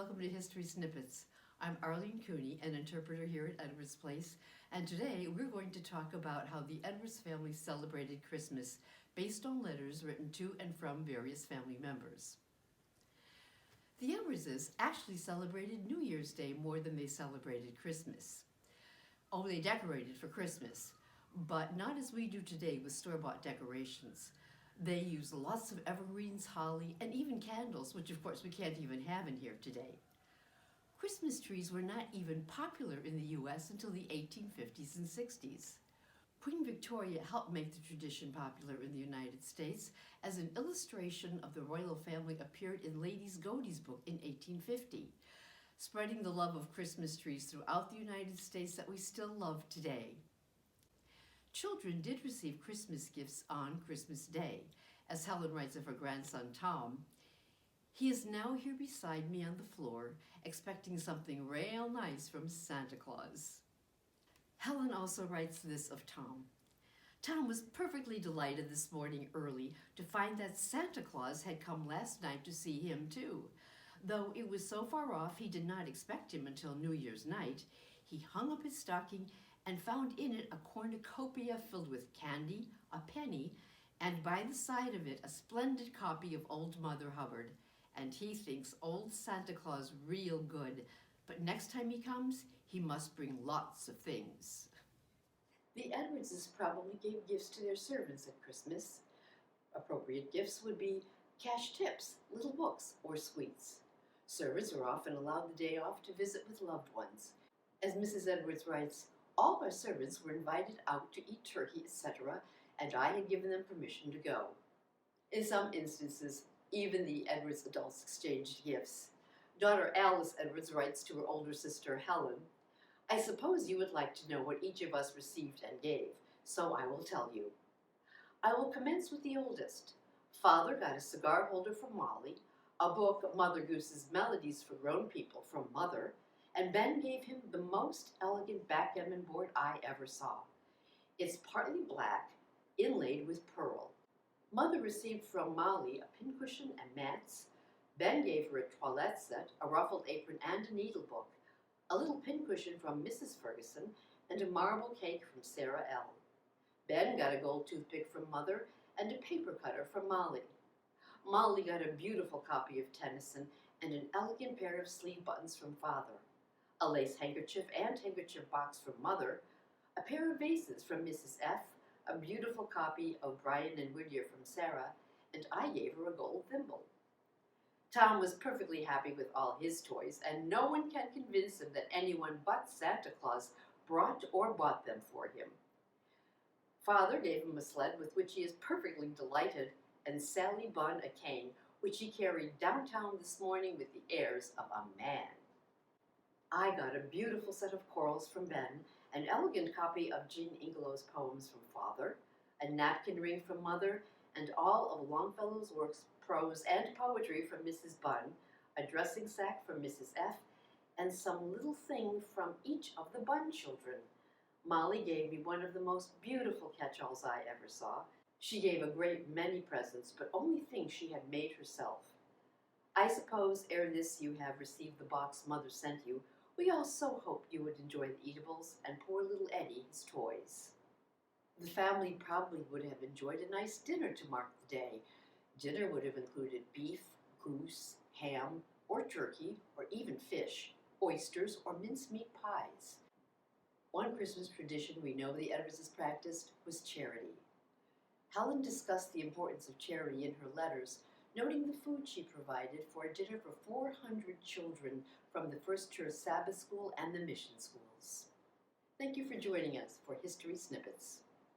welcome to History Snippets. I'm Arlene Cooney, an interpreter here at Edwards Place, and today we're going to talk about how the Edwards family celebrated Christmas based on letters written to and from various family members. The Edwardses actually celebrated New Year's Day more than they celebrated Christmas. Oh, they decorated for Christmas, but not as we do today with store-bought decorations. They use lots of evergreens, holly, and even candles, which of course we can't even have in here today. Christmas trees were not even popular in the U.S. until the 1850s and 60s. Queen Victoria helped make the tradition popular in the United States, as an illustration of the royal family appeared in Lady Godey's book in 1850, spreading the love of Christmas trees throughout the United States that we still love today. Children did receive Christmas gifts on Christmas Day. As Helen writes of her grandson Tom, "He is now here beside me on the floor, expecting something real nice from Santa Claus." Helen also writes this of Tom. "Tom was perfectly delighted this morning early to find that Santa Claus had come last night to see him too. Though it was so far off he did not expect him until New Year's night, he hung up his stocking and found in it a cornucopia filled with candy, a penny, and by the side of it a splendid copy of Old Mother Hubbard. And he thinks old Santa Claus real good, but next time he comes, he must bring lots of things." The Edwardses probably gave gifts to their servants at Christmas. Appropriate gifts would be cash tips, little books, or sweets. Servants were often allowed the day off to visit with loved ones. As Mrs. Edwards writes, "All our servants were invited out to eat turkey, etc., and I had given them permission to go." In some instances, even the Edwards adults exchanged gifts. Daughter Alice Edwards writes to her older sister Helen, "I suppose you would like to know what each of us received and gave, so I will tell you. I will commence with the oldest. Father got a cigar holder from Molly, a book, Mother Goose's Melodies for Grown People, from Mother, and Ben gave him the most elegant backgammon board I ever saw. It's partly black, inlaid with pearl. Mother received from Molly a pincushion and mats. Ben gave her a toilette set, a ruffled apron, and a needlebook, a little pincushion from Mrs. Ferguson, and a marble cake from Sarah L. Ben got a gold toothpick from Mother and a paper cutter from Molly. Molly got a beautiful copy of Tennyson and an elegant pair of sleeve buttons from Father, a lace handkerchief and handkerchief box from Mother, a pair of vases from Mrs. F., a beautiful copy of Bryan and Whittier from Sarah, and I gave her a gold thimble." Tom was perfectly happy with all his toys, and no one can convince him that anyone but Santa Claus brought or bought them for him. Father gave him a sled with which he is perfectly delighted, and Sally Bunn a cane, which he carried downtown this morning with the airs of a man. I got a beautiful set of corals from Ben, an elegant copy of Jean Ingelow's poems from Father, a napkin ring from Mother, and all of Longfellow's works, prose and poetry, from Mrs. Bunn, a dressing sack from Mrs. F., and some little thing from each of the Bunn children. Molly gave me one of the most beautiful catch-alls I ever saw. She gave a great many presents, but only things she had made herself. I suppose ere this you have received the box Mother sent you. We all so hoped you would enjoy the eatables, and poor little Eddie his toys. The family probably would have enjoyed a nice dinner to mark the day. Dinner would have included beef, goose, ham, or turkey, or even fish, oysters, or mincemeat pies. One Christmas tradition we know the Edwardses practiced was charity. Helen discussed the importance of charity in her letters, noting the food she provided for a dinner for 400 children from the First Church Sabbath School and the mission schools. Thank you for joining us for History Snippets.